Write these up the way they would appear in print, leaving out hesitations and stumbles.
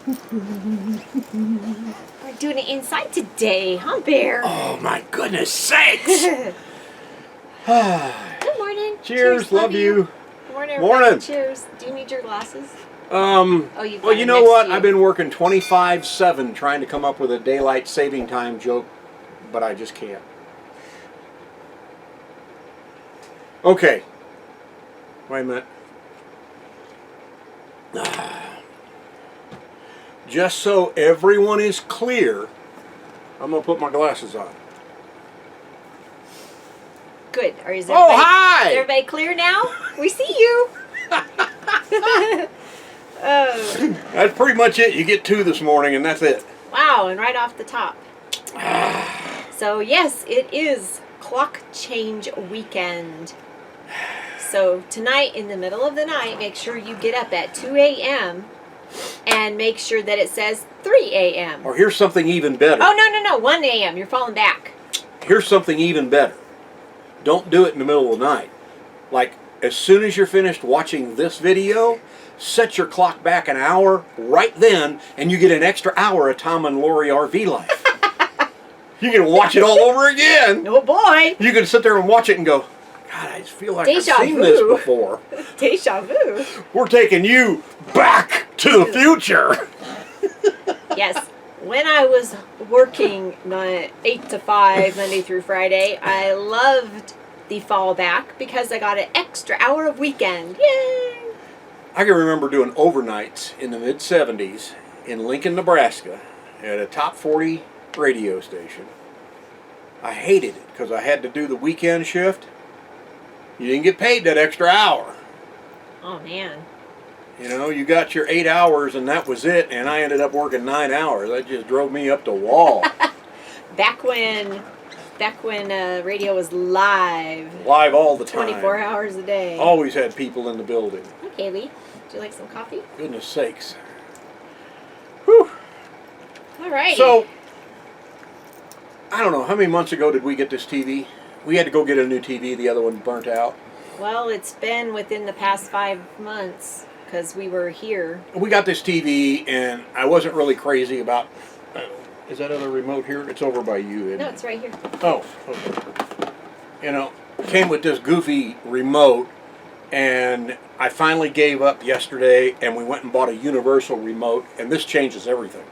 We're doing it inside today, huh, Bear? Oh, my goodness sakes. Good morning. Cheers, love you. Good morning, everybody. Morning. Cheers. Do you need your glasses? Well, got you it know next what? to you. I've been working 24/7 trying to come up with a daylight saving time joke, but I just can't. Okay. Wait a minute. Just so everyone is clear, I'm going to put my glasses on. Good. Is Oh, everybody, hi! Is everybody clear now? We see you. Oh, That's pretty much it. You get two this morning, and that's it. wow, and right off the top. So, yes, it is clock change weekend. So, tonight, in the middle of the night, make sure you get up at 2 a.m. and make sure that it says 3 a.m. Or here's something even better. Oh, no, 1 a.m. You're falling back. Here's something even better. Don't do it in the middle of the night. Like, as soon as you're finished watching this video, set your clock back an hour right then, and you get an extra hour of Tom and Lori RV life. You can watch it all over again. Oh, boy. You can sit there and watch it and go, God, I just feel like Deja I've seen vu. this before. Deja vu. We're taking you back to the future. Yes. When I was working 8 to 5, Monday through Friday, I loved the fallback because I got an extra hour of weekend. Yay! I can remember doing overnights in the mid-'70s in Lincoln, Nebraska at a top 40 radio station. I hated it because I had to do the weekend shift. You didn't get paid that extra hour. Oh, man. You know, you got your 8 hours and that was it, and I ended up working 9 hours. That just drove me up the wall. Back when radio was live. Live all the time. 24 hours a day. Always had people in the building. Okay, Lee. Would you like some coffee? Goodness sakes. Whew. All right. So, I don't know, how many months ago did we get this TV? We had to go get a new TV. The other one burnt out. Well, it's been within the past 5 months because we were here. We got this TV, and I wasn't really crazy about... is that other remote here? It's over by you, isn't No, it? it's right here. Oh, okay. You know, came with this goofy remote, and I finally gave up yesterday, and we went and bought a universal remote, and this changes everything.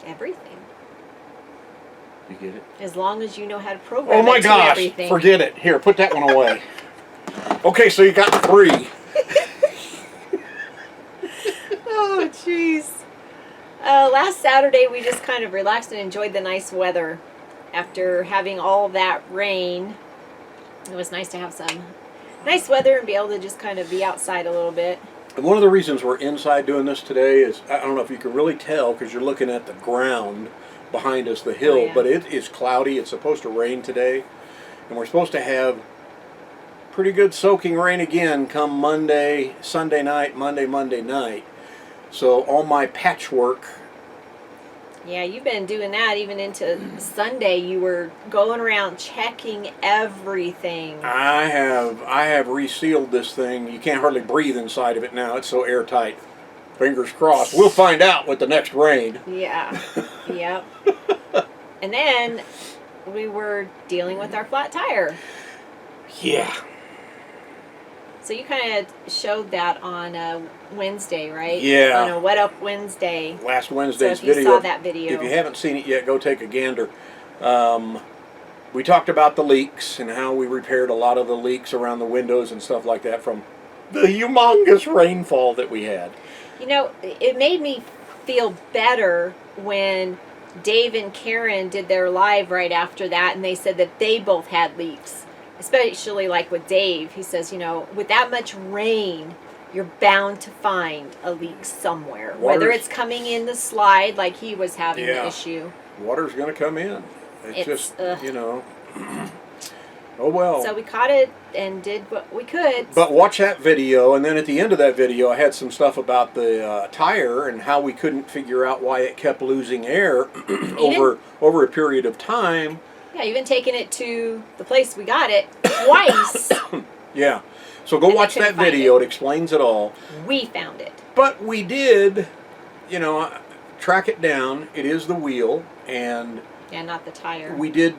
Everything. You get it? As long as you know how to program Oh my it to gosh, everything. forget it. Here, put that one away. Okay, so you got 3. Oh, jeez. Last Saturday, we just kind of relaxed and enjoyed the nice weather. After having all that rain, it was nice to have some nice weather and be able to just kind of be outside a little bit. And one of the reasons we're inside doing this today is, I don't know if you can really tell because you're looking at the ground behind us, the hill, Oh, yeah. but it is cloudy. It's supposed to rain today, and we're supposed to have pretty good soaking rain again come Monday, Sunday night, Monday night. So all my patchwork. Yeah, you've been doing that even into Sunday. You were going around checking everything. I have resealed this thing. You can't hardly breathe inside of it now. It's so airtight. Fingers crossed. We'll find out with the next rain. Yeah. Yep. And then we were dealing with our flat tire. Yeah. So you kind of showed that on Wednesday, right? Yeah. On a What Up Wednesday. Last Wednesday's So if you video. saw that video. If you haven't seen it yet, go take a gander. We talked about the leaks and how we repaired a lot of the leaks around the windows and stuff like that from the humongous rainfall that we had. You know, it made me feel better when Dave and Karen did their live right after that, and they said that they both had leaks. Especially like with Dave, he says, you know, with that much rain, you're bound to find a leak somewhere. Whether it's coming in the slide like he was having the issue. Water's going to come in. It's just, ugh. you know, oh well. So we caught it and did what we could. But watch that video, and then at the end of that video, I had some stuff about the tire and how we couldn't figure out why it kept losing air over a period of time. Yeah, even taking it to the place we got it twice. Yeah. So go watch that video. It explains it all. We found it. But we did you know, track it down. It is the wheel, and not the tire. we did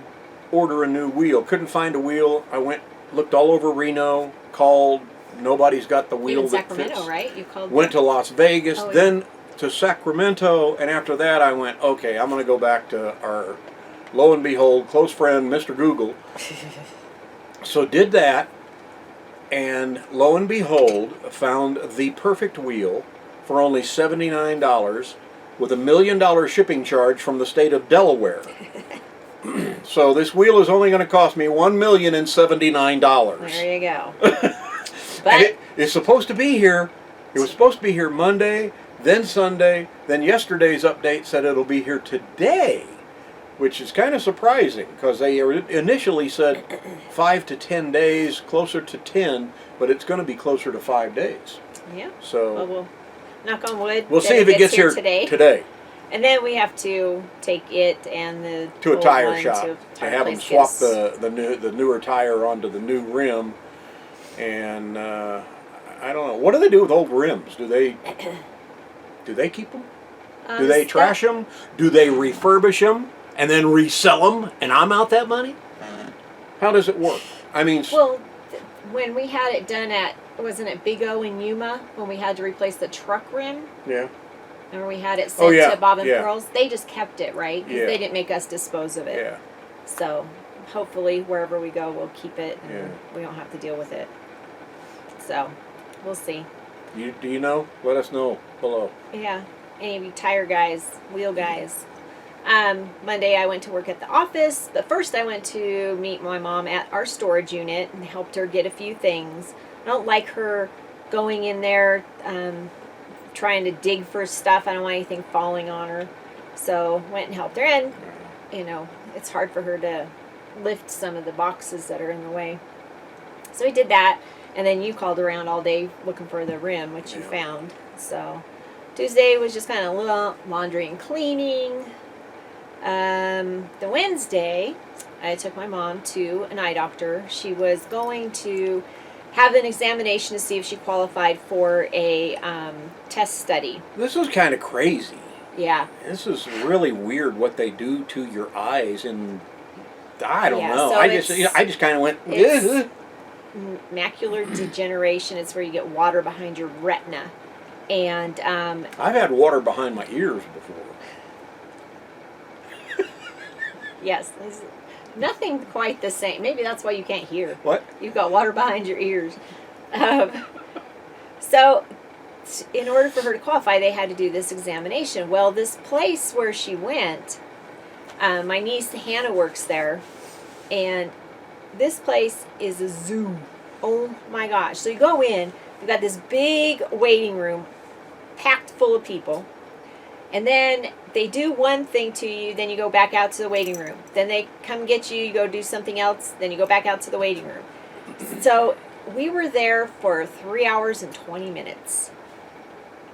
order a new wheel. Couldn't find a wheel. I looked all over Reno, called. Nobody's got the wheel Even that Sacramento, fits. right? You called. Went to Las Vegas, Oh, yeah. then to Sacramento, and after that I went, okay, I'm going to go back to our, lo and behold, close friend, Mr. Google. So did that, and lo and behold, found the perfect wheel for only $79 with $1 million shipping charge from the state of Delaware. So this wheel is only going to cost me $1,079. There you go. And it's supposed to be here. It was supposed to be here Monday, then Sunday, then yesterday's update said it'll be here today, which is kind of surprising because they initially said 5 to 10 days, closer to 10, but it's going to be closer to 5 days. Yeah. So well, we'll knock on wood. we'll see if it gets here today. And then we have to take it and the To a old tire one shop to a tire have them place, swap yes. the newer tire onto the new rim. And I don't know. What do they do with old rims? Do they keep them? Do they trash them? Do they refurbish them and then resell them? And I'm out that money? How does it work? I mean, well, when we had it done at, wasn't it Big O in Yuma, when we had to replace the truck rim? yeah. Remember we had it sent to Bob and Pearl's? They just kept it, right? 'Cause they didn't make us dispose of it. Yeah. So hopefully wherever we go, we'll keep it and Yeah. we don't have to deal with it. So we'll see. Do you know? Let us know below. Yeah. Any of you tire guys, wheel guys. Monday I went to work at the office, but first I went to meet my mom at our storage unit and helped her get a few things. I don't like her going in there trying to dig for stuff. I don't want anything falling on her. So went and helped her, and you know, it's hard for her to lift some of the boxes that are in the way. So we did that, and then you called around all day looking for the rim, which you found. So Tuesday was just kind of laundry and cleaning. The Wednesday, I took my mom to an eye doctor. She was going to have an examination to see if she qualified for a test study. This is kind of crazy. Yeah. This is really weird what they do to your eyes, and I don't know. So I just kind of went. It's macular degeneration. It's where you get water behind your retina, and I've had water behind my ears before. yes, it's nothing quite the same. Maybe that's why you can't hear. What? You've got water behind your ears. So in order for her to qualify, they had to do this examination. Well, this place where she went, my niece Hannah works there, and this place is a zoo. Oh my gosh. So you go in, you've got this big waiting room packed full of people, and then they do one thing to you, then you go back out to the waiting room. Then they come get you, you go do something else, then you go back out to the waiting room. So we were there for 3 hours and 20 minutes.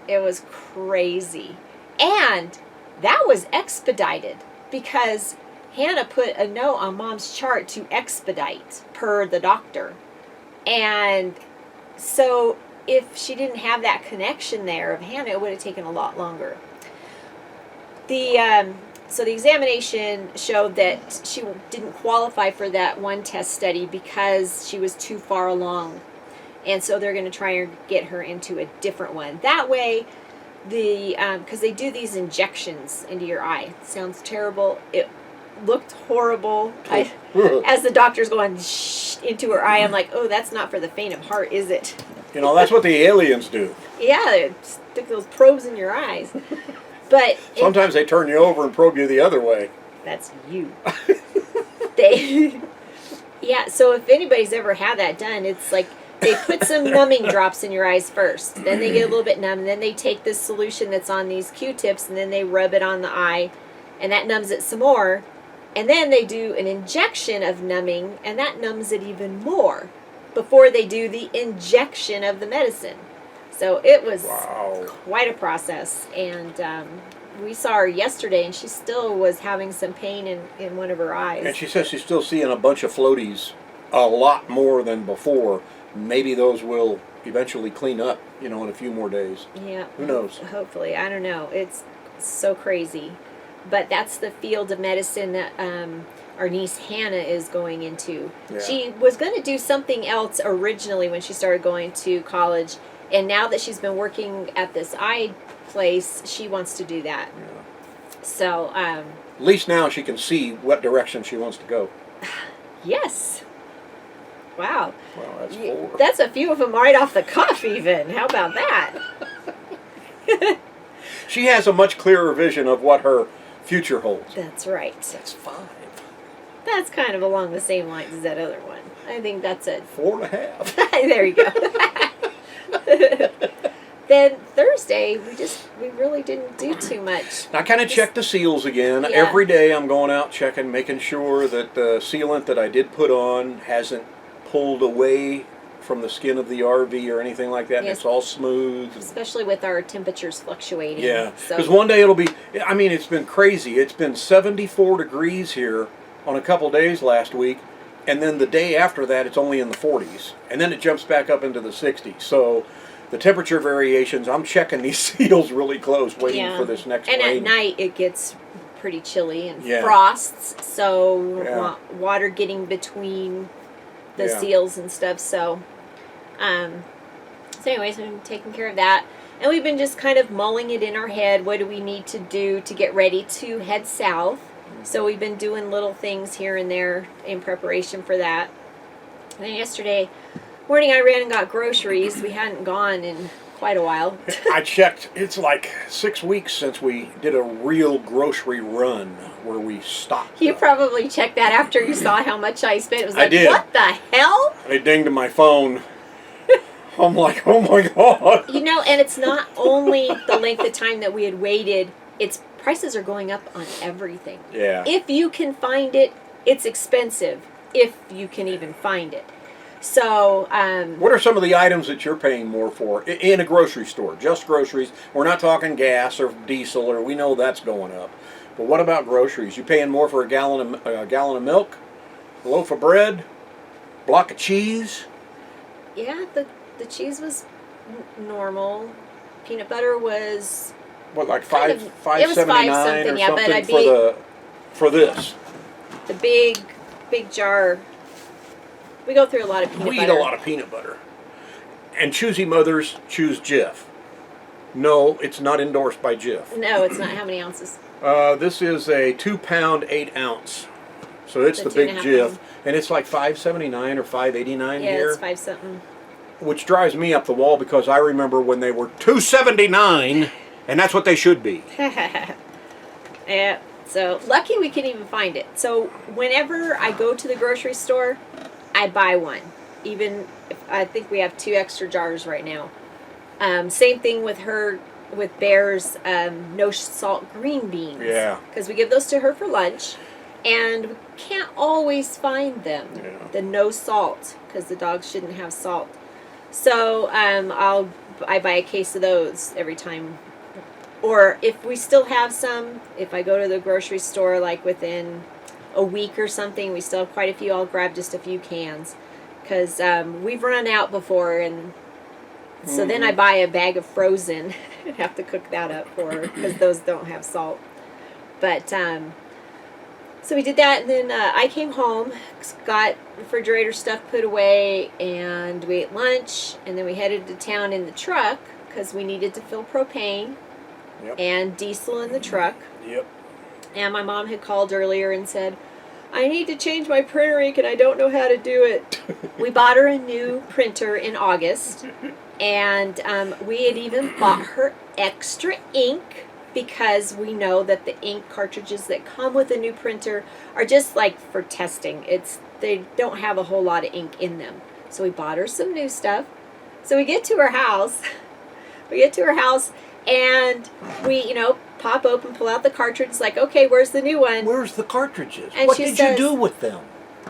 It was crazy. And that was expedited because Hannah put a note on Mom's chart to expedite per the doctor. And so if she didn't have that connection there of Hannah, it would have taken a lot longer. So the examination showed that she didn't qualify for that one test study because she was too far along. And so they're going to try and get her into a different one. That way, because they do these injections into your eye. It sounds terrible. It looked horrible. As the doctor's going into her eye, I'm like, oh, that's not for the faint of heart, is it? You know, that's what the aliens do. Yeah, they stick those probes in your eyes. But sometimes they turn you over and probe you the other way. That's you. Yeah, so if anybody's ever had that done, it's like they put some numbing drops in your eyes first. Then they get a little bit numb, and then they take this solution that's on these Q-tips, and then they rub it on the eye, and that numbs it some more. And then they do an injection of numbing, and that numbs it even more before they do the injection of the medicine. So it was quite a process. And we saw her yesterday, and she still was having some pain in one of her eyes. And she says she's still seeing a bunch of floaties, a lot more than before. maybe those will eventually clean up, in a few more days. Yeah. Who knows? Hopefully. I don't know. It's so crazy. But that's the field of medicine that our niece Hannah is going into. Yeah. She was going to do something else originally when she started going to college, and now that she's been working at this eye place, she wants to do that. Yeah. So, at least now she can see what direction she wants to go. yes. Wow. Well, that's 4. That's a few of them right off the cuff, even. How about that? She has a much clearer vision of what her future holds. That's right. That's 5. That's kind of along the same lines as that other one. I think that's it. 4.5. There you go. Then Thursday, we really didn't do too much. I kind of checked the seals again. Yeah. Every day I'm going out checking, making sure that the sealant that I did put on hasn't pulled away from the skin of the RV or anything like that. Yes. It's all smooth. Especially with our temperatures fluctuating. Yeah, So, because one day it'll be, it's been crazy. It's been 74 degrees here on a couple days last week, and then the day after that it's only in the 40s, and then it jumps back up into the 60s. So the temperature variations, I'm checking these seals really close, waiting for this next and rain. at night it gets pretty chilly and Yeah. frosts, so Yeah. water getting between the Yeah. seals and stuff. So anyways, we've been taking care of that. And we've been just kind of mulling it in our head. What do we need to do to get ready to head south? So we've been doing little things here and there in preparation for that. And then yesterday morning I ran and got groceries. We hadn't gone in quite a while. I checked, it's like 6 weeks since we did a real grocery run where we stopped. You probably checked that after you saw how much I spent. It was I like, did. what the hell? I dinged my phone. I'm like, oh my God. And it's not only the length of time that we had waited, it's prices are going up on everything. Yeah. If you can find it, it's expensive. If you can even find it. So, What are some of the items that you're paying more for in a grocery store? Just groceries. We're not talking gas or diesel, or we know that's going up. But what about groceries? You paying more for a gallon of milk, a loaf of bread, block of cheese? yeah, the cheese was normal. Peanut butter was What, like kind of- five it was $5.79 or something, yeah, but something I'd for this? the big jar. We go through a lot of peanut We butter. eat a lot of peanut butter. And choosy mothers choose Jif. No, it's not endorsed by Jif. No, it's not. How many ounces? This is a 2-pound, 8-ounce. So it's So the big 2.5 Jif. pounds. And it's like $5.79 or $5.89 Yeah, here. it's 5 something. Which drives me up the wall because I remember when they were $2.79, and that's what they should be. Yeah. So lucky we can even find it. So whenever I go to the grocery store, I buy one. Even if I think we have 2 extra jars right now. Same thing with Bear's no salt green beans. Yeah. Because we give those to her for lunch, and we can't always find them. Yeah. The no salt, because the dogs shouldn't have salt. So I buy a case of those every time. Or if we still have some, if I go to the grocery store like within a week or something, we still have quite a few, I'll grab just a few cans. Because we've run out before, and so then I buy a bag of frozen and have to cook that up for her because those don't have salt. But so we did that, and then I came home, got refrigerator stuff put away, and we ate lunch, and then we headed to town in the truck because we needed to fill propane and diesel in the truck. Yep. And my mom had called earlier and said, I need to change my printer ink and I don't know how to do it. We bought her a new printer in August, and we had even bought her extra ink because we know that the ink cartridges that come with a new printer are just like for testing. They don't have a whole lot of ink in them. So we bought her some new stuff. So we get to her house. And we, pop open, pull out the cartridge. It's like, okay, where's the new one? Where's the cartridges? And What she did says- you do with them?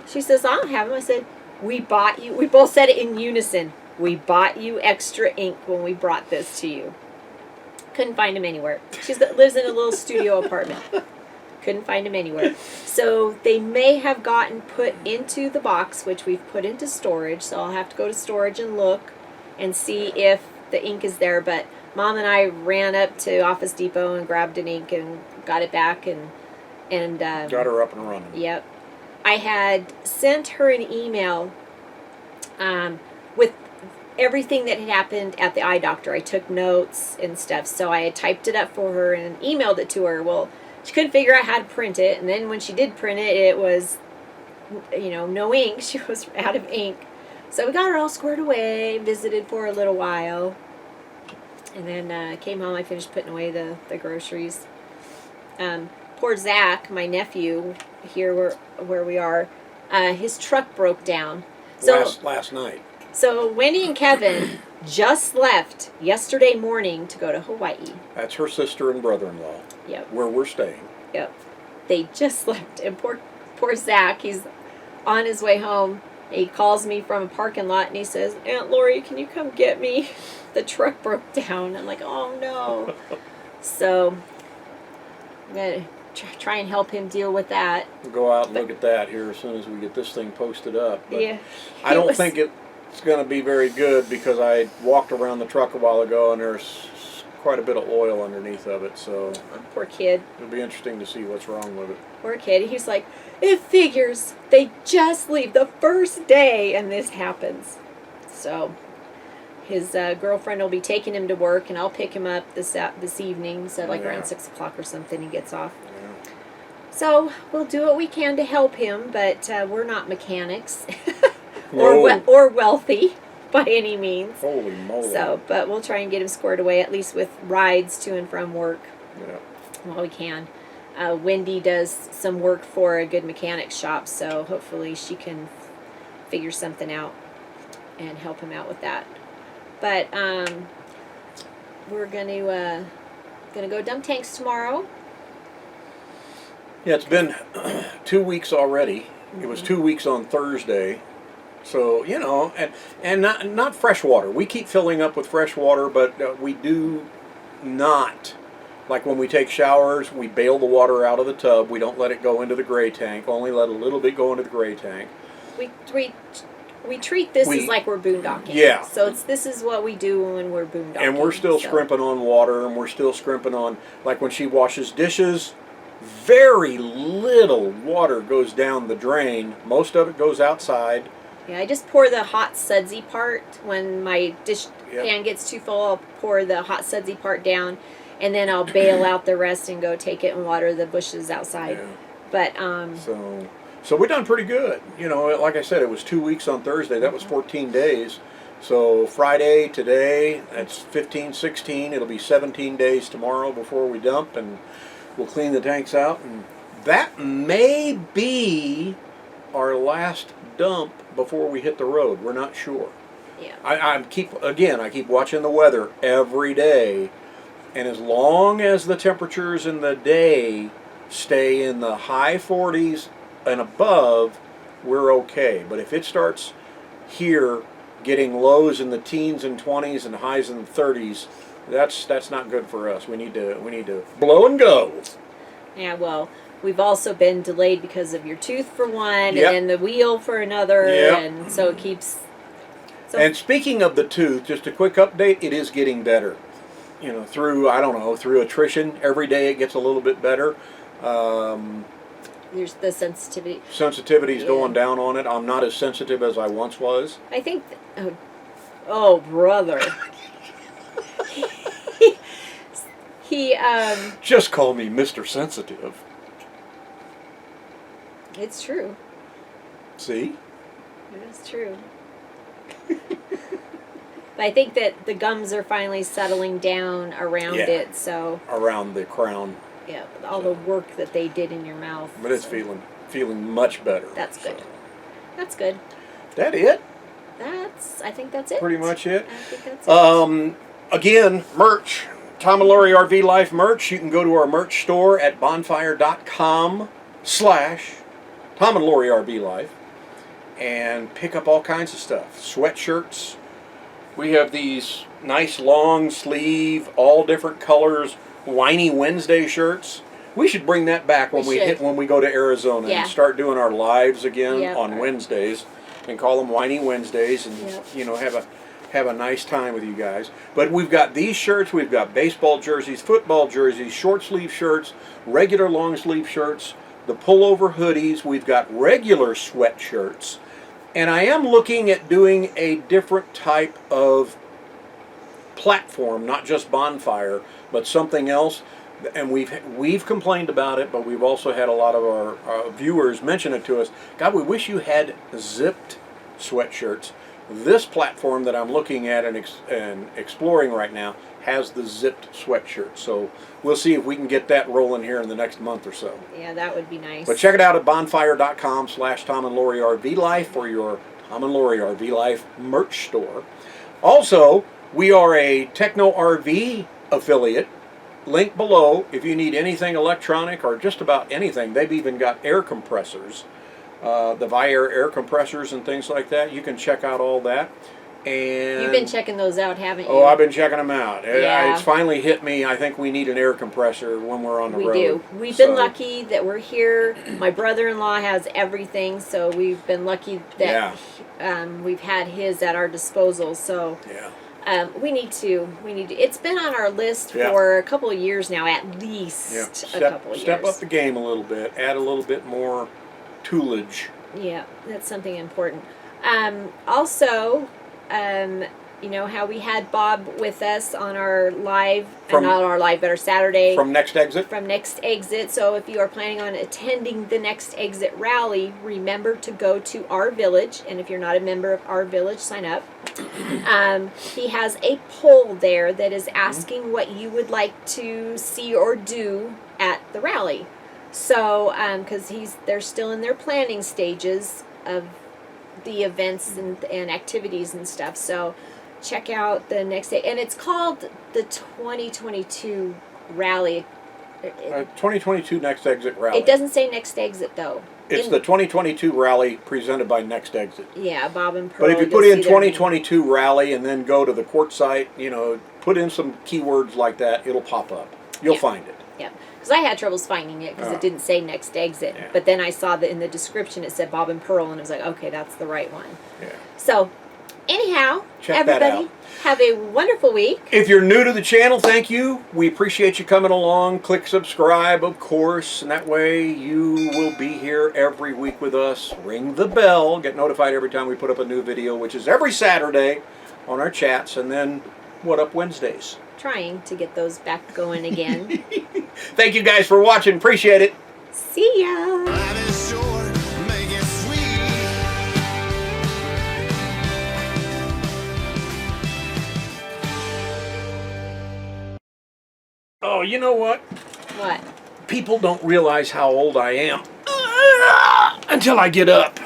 She says, I don't have them. I said, we bought you. We both said it in unison. We bought you extra ink when we brought this to you. Couldn't find them anywhere. She lives in a little studio apartment. Couldn't find them anywhere. So they may have gotten put into the box, which we've put into storage. So I'll have to go to storage and look and see if the ink is there. But Mom and I ran up to Office Depot and grabbed an ink and got it back and got her up and running. Yep. I had sent her an email with everything that had happened at the eye doctor. I took notes and stuff, so I had typed it up for her and emailed it to her. Well, she couldn't figure out how to print it, and then when she did print it, it was, no ink. She was out of ink. So we got her all squared away, visited for a little while, and then came home. I finished putting away the groceries. Poor Zach, my nephew, here where we are, his truck broke down. So Last night. So Wendy and Kevin just left yesterday morning to go to Hawaii. That's her sister and brother-in-law. Yep. Where we're staying. Yep. They just left. And poor Zach, he's on his way home. He calls me from a parking lot and he says, Aunt Lori, can you come get me? The truck broke down. I'm like, oh no. So I'm going to try and help him deal with that. We'll go out and look at that here as soon as we get this thing posted up. But yeah. I don't think it's going to be very good because I walked around the truck a while ago and there's quite a bit of oil underneath of it, so poor kid. It'll be interesting to see what's wrong with it. Poor kid. He's like, it figures they just leave the first day and this happens. So his girlfriend will be taking him to work and I'll pick him up this evening, so around 6 o'clock or something he gets off. Yeah. So we'll do what we can to help him, but we're not mechanics No. or wealthy by any means. Holy moly. So, but we'll try and get him squared away, at least with rides to and from work. Yeah. While we can. Wendy does some work for a good mechanic shop, so hopefully she can figure something out and help him out with that. But we're gonna go dump tanks tomorrow. Yeah, it's been 2 weeks already. It was 2 weeks on Thursday. So, and not fresh water. We keep filling up with fresh water, but we do not. Like when we take showers, we bail the water out of the tub. We don't let it go into the gray tank. Only let a little bit go into the gray tank. We treat this as like we're boondocking. Yeah. So this is what we do when we're boondocking. And we're still scrimping on water, and we're still scrimping on, like when she washes dishes, very little water goes down the drain. Most of it goes outside. Yeah, I just pour the hot sudsy part. When my dish pan gets too full, I'll pour the hot sudsy part down, and then I'll bail out the rest and go take it and water the bushes outside. Yeah. But So we've done pretty good. Like I said, it was 2 weeks on Thursday. That was 14 days. So Friday, today, that's 15, 16. It'll be 17 days tomorrow before we dump, and we'll clean the tanks out. And that may be our last dump before we hit the road. We're not sure. Yeah. I keep watching the weather every day, and as long as the temperatures in the day stay in the high 40s and above, we're okay. But if it starts here getting lows in the teens and 20s and highs in the 30s, that's not good for us. We need to blow and go. Yeah, well, we've also been delayed because of your tooth for one, Yep. and then the wheel for another, Yep. and so it keeps. And speaking of the tooth, just a quick update, it is getting better. Through attrition, every day it gets a little bit better. There's the sensitivity. Sensitivity's going down on it. I'm not as sensitive as I once was. I think. Oh, brother. he Just call me Mr. Sensitive. It's true. See? It is true. But I think that the gums are finally settling down around it, so. Around the crown. Yeah, all the work that they did in your mouth. But it's feeling much better. That's good. So. That's good. That it? I think that's it. Pretty much it. I think that's it. Again, merch. Tom and Lori RV Life merch. You can go to our merch store at bonfire.com/Tom and Lori RV Life and pick up all kinds of stuff. Sweatshirts. We have these nice long sleeve, all different colors, Whiny Wednesday shirts. We should bring that back when when we go to Arizona and start doing our lives again on Wednesdays, and call them Whiny Wednesdays, and you know, have a nice time with you guys. But we've got these shirts, we've got baseball jerseys, football jerseys, short sleeve shirts, regular long sleeve shirts, the pullover hoodies, we've got regular sweatshirts, and I am looking at doing a different type of platform, not just bonfire, but something else. And we've complained about it, but we've also had a lot of our viewers mention it to us. God, we wish you had zipped sweatshirts. This platform that I'm looking at and exploring right now has the zipped sweatshirt. So we'll see if we can get that rolling here in the next month or so. Yeah, that would be nice. But check it out at bonfire.com/Tom and Lori RV Life for your Tom and Lori RV Life merch store. Also, we are a Techno RV affiliate. Link below if you need anything electronic or just about anything. They've even got air compressors, the Viair air compressors and things like that. You can check out all that. And you've been checking those out, haven't you? Oh, I've been checking them out. Yeah. It's finally hit me. I think we need an air compressor when we're on the road. We do. We've been lucky that we're here. My brother-in-law has everything, so we've been lucky that we've had his at our disposal. So we need to. It's been on our list for a couple of years now, at least a couple of years. Step up the game a little bit. Add a little bit more toolage. Yeah, that's something important. Also, you know how we had Bob with us on our live, not our live, but our Saturday. From Next Exit? From Next Exit. So if you are planning on attending the Next Exit rally, remember to go to Our Village. And if you're not a member of Our Village, sign up. He has a poll there that is asking what you would like to see or do at the rally. So, because they're still in their planning stages of the events and activities and stuff. So check out the next day. And it's called the 2022 Rally. 2022 Next Exit Rally. It doesn't say Next Exit, though. It's the 2022 Rally presented by Next Exit. Yeah, Bob and Pearl. But if you put in 2022 Rally and then go to the court site, you know, put in some keywords like that, it'll pop up. You'll find it. Yeah. Because I had troubles finding it because it didn't say Next Exit. Yeah. But then I saw that in the description it said Bob and Pearl, and it was like, okay, that's the right one. Yeah. So, anyhow, everybody, have a wonderful week. If you're new to the channel, thank you. We appreciate you coming along. Click subscribe, of course, and that way you will be here every week with us. Ring the bell. Get notified every time we put up a new video, which is every Saturday on our chats, and then What Up Wednesdays. Trying to get those back going again. Thank you guys for watching. Appreciate it. See ya. Oh, you know what? What? People don't realize how old I am until I get up.